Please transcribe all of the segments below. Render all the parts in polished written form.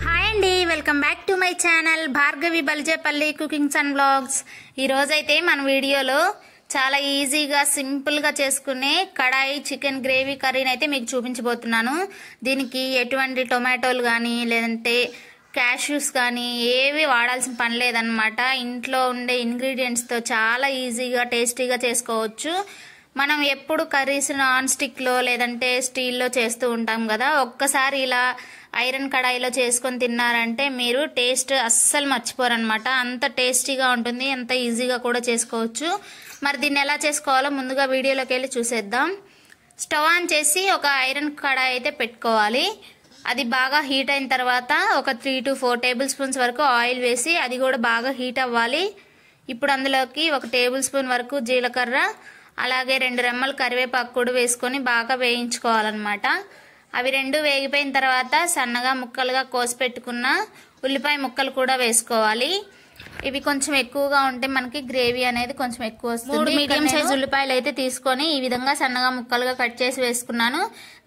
Hi అండి, welcome back to my channel Bhargavi Baljepalli cookings and blogs. ఈ రోజైతే మన వీడియోలో చాలా ఈజీగా సింపుల్గా చేసుకునే కడాయి చికెన్ గ్రేవీ కర్రీని అయితే మీకు చూపించబోతున్నాను. దీనికి ఎటువంటి టొమాటోలు కానీ లేదంటే క్యాష్యూస్ కానీ ఏవి వాడాల్సిన పని లేదనమాట. ఇంట్లో ఉండే ఇంగ్రీడియంట్స్తో చాలా ఈజీగా టేస్టీగా చేసుకోవచ్చు. మనం ఎప్పుడు కర్రీస్ నాన్ స్టిక్లో లేదంటే స్టీల్లో చేస్తూ ఉంటాం కదా, ఒక్కసారి ఇలా ఐరన్ కడాయిలో చేసుకొని తిన్నారంటే మీరు టేస్ట్ అస్సలు మర్చిపోరనమాట. అంత టేస్టీగా ఉంటుంది, అంత ఈజీగా కూడా చేసుకోవచ్చు. మరి దీన్ని ఎలా చేసుకోవాలో ముందుగా వీడియోలోకి వెళ్ళి చూసేద్దాం. స్టవ్ ఆన్ చేసి ఒక ఐరన్ కడాయి అయితే పెట్టుకోవాలి. అది బాగా హీట్ అయిన తర్వాత ఒక 3 to 4 టేబుల్ స్పూన్స్ వరకు ఆయిల్ వేసి అది కూడా బాగా హీట్ అవ్వాలి. ఇప్పుడు అందులోకి 1 టేబుల్ స్పూన్ వరకు జీలకర్ర, అలాగే 2 రెమ్మలు కరివేపాకు కూడా వేసుకొని బాగా వేయించుకోవాలన్నమాట. అవి 2 వేగిపోయిన తర్వాత సన్నగా ముక్కలుగా కోసి పెట్టుకున్న ఉల్లిపాయ ముక్కలు కూడా వేసుకోవాలి. ఇవి కొంచెం ఎక్కువగా ఉంటే మనకి గ్రేవీ అనేది కొంచెం ఎక్కువ వస్తుంది. 3 మీడియం సైజ్ ఉల్లిపాయలు అయితే తీసుకొని ఈ విధంగా సన్నగా ముక్కలుగా కట్ చేసి వేసుకున్నాను.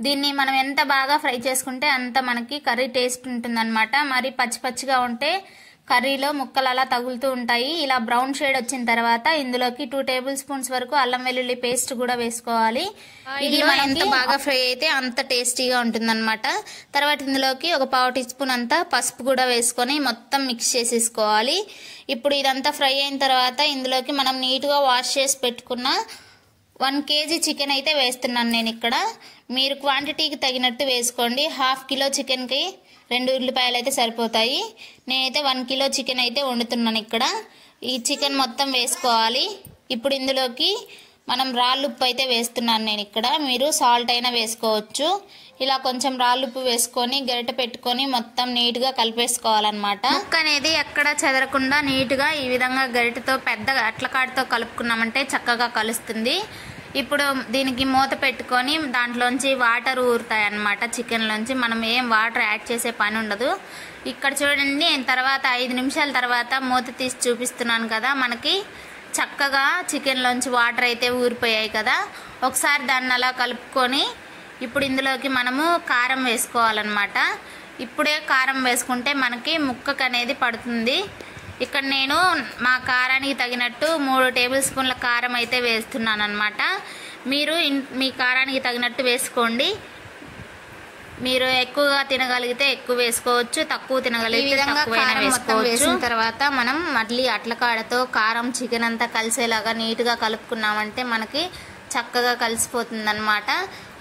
దీన్ని మనం ఎంత బాగా ఫ్రై చేసుకుంటే అంత మనకి కర్రీ టేస్ట్ ఉంటుందన్నమాట. మరి పచ్చి పచ్చిగా ఉంటే కర్రీలో ముక్కలు అలా తగులుతూ ఉంటాయి. ఇలా బ్రౌన్ షేడ్ వచ్చిన తర్వాత ఇందులోకి 2 టేబుల్ స్పూన్స్ వరకు అల్లం వెల్లుల్లి పేస్ట్ కూడా వేసుకోవాలి. ఇది ఎంత బాగా ఫ్రై అయితే అంత టేస్టీగా ఉంటుందన్నమాట. తర్వాత ఇందులోకి ఒక 1/2 టీ స్పూన్ అంతా పసుపు కూడా వేసుకొని మొత్తం మిక్స్ చేసేసుకోవాలి. ఇప్పుడు ఇదంతా ఫ్రై అయిన తర్వాత ఇందులోకి మనం నీట్గా వాష్ చేసి పెట్టుకున్న 1 kg చికెన్ అయితే వేస్తున్నాను నేను ఇక్కడ. మీరు క్వాంటిటీకి తగినట్టు వేసుకోండి. 1/2 కిలో చికెన్కి 2 ఉల్లిపాయలు అయితే సరిపోతాయి. నేనైతే 1 కిలో చికెన్ అయితే వండుతున్నాను ఇక్కడ. ఈ చికెన్ మొత్తం వేసుకోవాలి. ఇప్పుడు ఇందులోకి మనం రాళ్ళుప్పు అయితే వేస్తున్నాను నేను ఇక్కడ. మీరు సాల్ట్ అయినా వేసుకోవచ్చు. ఇలా కొంచెం రాళ్ళుప్పు వేసుకొని గరిటె పెట్టుకొని మొత్తం నీట్గా కలిపేసుకోవాలన్నమాట. ముక్క అనేది ఎక్కడ చెదరకుండా నీట్గా ఈ విధంగా గరిటెతో పెద్దగా అట్లకాడితో కలుపుకున్నామంటే చక్కగా కలుస్తుంది. ఇప్పుడు దీనికి మూత పెట్టుకొని దాంట్లోంచి వాటర్ ఊరుతాయి అన్నమాట. చికెన్లోంచి మనం ఏం వాటర్ యాడ్ చేసే పని ఉండదు. ఇక్కడ చూడండి, నేను తర్వాత 5 నిమిషాల తర్వాత మూత తీసి చూపిస్తున్నాను కదా, మనకి చక్కగా చికెన్లోంచి వాటర్ అయితే ఊరిపోయాయి కదా. ఒకసారి దాన్ని అలా కలుపుకొని ఇప్పుడు ఇందులోకి మనము కారం వేసుకోవాలన్నమాట. ఇప్పుడే కారం వేసుకుంటే మనకి ముక్కకు అనేది పడుతుంది. ఇక్కడ నేను మా కారానికి తగినట్టు 3 టేబుల్ స్పూన్ల కారం అయితే వేస్తున్నాను అనమాట. మీరు మీ కారానికి తగినట్టు వేసుకోండి. మీరు ఎక్కువగా తినగలిగితే ఎక్కువ వేసుకోవచ్చు, తక్కువ తినగలిగితే తక్కువైనా వేసుకోవచ్చు. వేసిన తర్వాత మనం మళ్ళీ అట్లకాడతో కారం చికెన్ అంతా కలిసేలాగా నీట్గా కలుపుకున్నామంటే మనకి చక్కగా కలిసిపోతుంది అనమాట.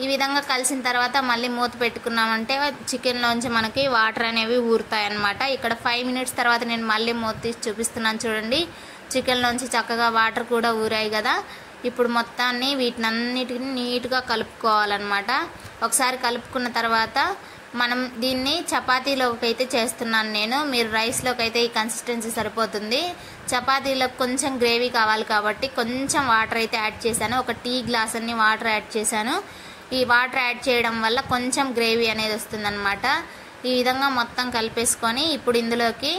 ఈ విధంగా కలిసిన తర్వాత మళ్ళీ మూత పెట్టుకున్నామంటే చికెన్లోంచి మనకి వాటర్ అనేవి ఊరుతాయి అనమాట. ఇక్కడ 5 మినిట్స్ తర్వాత నేను మళ్ళీ మూత తీసి చూపిస్తున్నాను చూడండి. చికెన్లోంచి చక్కగా వాటర్ కూడా ఊరాయి కదా. ఇప్పుడు మొత్తాన్ని వీటినన్నిటిని నీట్గా కలుపుకోవాలన్నమాట. ఒకసారి కలుపుకున్న తర్వాత మనం దీన్ని చపాతీలోకి అయితే చేస్తున్నాను నేను. మీరు రైస్లోకి అయితే ఈ కన్సిస్టెన్సీ సరిపోతుంది. చపాతీలో కొంచెం గ్రేవీ కావాలి కాబట్టి కొంచెం వాటర్ అయితే యాడ్ చేశాను. ఒక టీ గ్లాస్ అన్ని వాటర్ యాడ్ చేశాను. ఈ వాటర్ యాడ్ చేయడం వల్ల కొంచెం గ్రేవీ అనేది వస్తుందన్నమాట. ఈ విధంగా మొత్తం కలిపేసుకొని ఇప్పుడు ఇందులోకి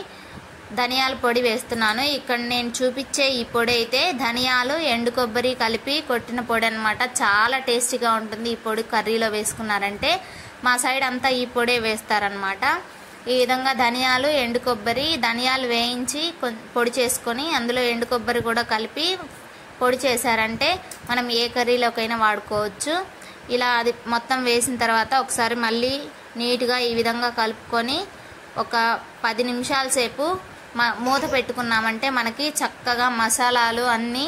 ధనియాల పొడి వేస్తున్నాను. ఇక్కడ నేను చూపించే ఈ పొడి అయితే ధనియాలు ఎండు కొబ్బరి కలిపి కొట్టిన పొడి అనమాట. చాలా టేస్టీగా ఉంటుంది ఈ పొడి కర్రీలో వేసుకున్నారంటే. మా సైడ్ అంతా ఈ పొడే వేస్తారనమాట. ఈ విధంగా ధనియాలు ఎండు కొబ్బరి ధనియాలు వేయించి పొడి చేసుకొని అందులో ఎండు కొబ్బరి కూడా కలిపి పొడి చేశారంటే మనం ఏ కర్రీలోకైనా వాడుకోవచ్చు. ఇలా అది మొత్తం వేసిన తర్వాత ఒకసారి మళ్ళీ నీట్గా ఈ విధంగా కలుపుకొని ఒక 10 నిమిషాల సేపు మూత పెట్టుకున్నామంటే మనకి చక్కగా మసాలాలు అన్నీ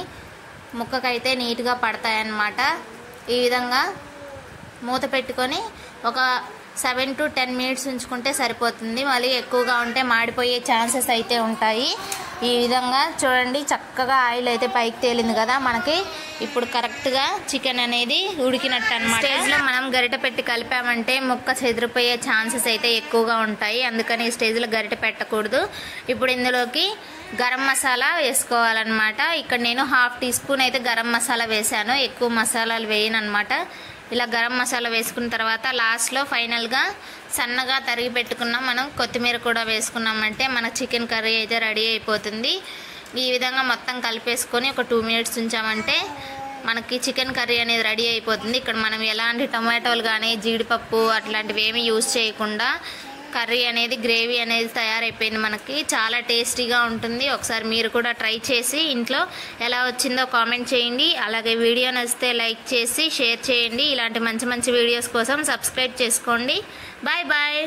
ముక్కకైతే నీట్గా పడతాయన్నమాట. ఈ విధంగా మూత పెట్టుకొని ఒక 7 to 10 మినిట్స్ ఉంచుకుంటే సరిపోతుంది. మళ్ళీ ఎక్కువగా ఉంటే మాడిపోయే ఛాన్సెస్ అయితే ఉంటాయి. ఈ విధంగా చూడండి, చక్కగా ఆయిల్ అయితే పైకి తేలింది కదా మనకి. ఇప్పుడు కరెక్ట్గా చికెన్ అనేది ఉడికినట్టు అన్నమాట. స్టేజ్లో మనం గరిటె పెట్టి కలిపామంటే ముక్క చెదిరిపోయే ఛాన్సెస్ అయితే ఎక్కువగా ఉంటాయి. అందుకని ఈ స్టేజ్లో గరిటె పెట్టకూడదు. ఇప్పుడు ఇందులోకి గరం మసాలా వేసుకోవాలన్నమాట. ఇక్కడ నేను 1/2 టీ స్పూన్ అయితే గరం మసాలా వేసాను. ఎక్కువ మసాలాలు వేయను అనమాట. ఇలా గరం మసాలా వేసుకున్న తర్వాత లాస్ట్లో ఫైనల్గా సన్నగా తరిగి పెట్టుకున్న మనం కొత్తిమీర కూడా వేసుకున్నామంటే మన చికెన్ కర్రీ అయితే రెడీ అయిపోతుంది. ఈ విధంగా మొత్తం కలిపేసుకొని ఒక 2 మినిట్స్ ఉంచామంటే మనకి చికెన్ కర్రీ అనేది రెడీ అయిపోతుంది. ఇక్కడ మనం ఎలాంటి టొమాటోలు కానీ జీడిపప్పు అట్లాంటివి ఏమీ యూజ్ చేయకుండా కర్రీ అనేది గ్రేవీ అనేది తయారైపోయింది. మనకి చాలా టేస్టీగా ఉంటుంది. ఒకసారి మీరు కూడా ట్రై చేసి ఇంట్లో ఎలా వచ్చిందో కామెంట్ చేయండి. అలాగే వీడియో నచ్చితే లైక్ చేసి షేర్ చేయండి. ఇలాంటి మంచి మంచి వీడియోస్ కోసం సబ్స్క్రైబ్ చేసుకోండి. Bye bye.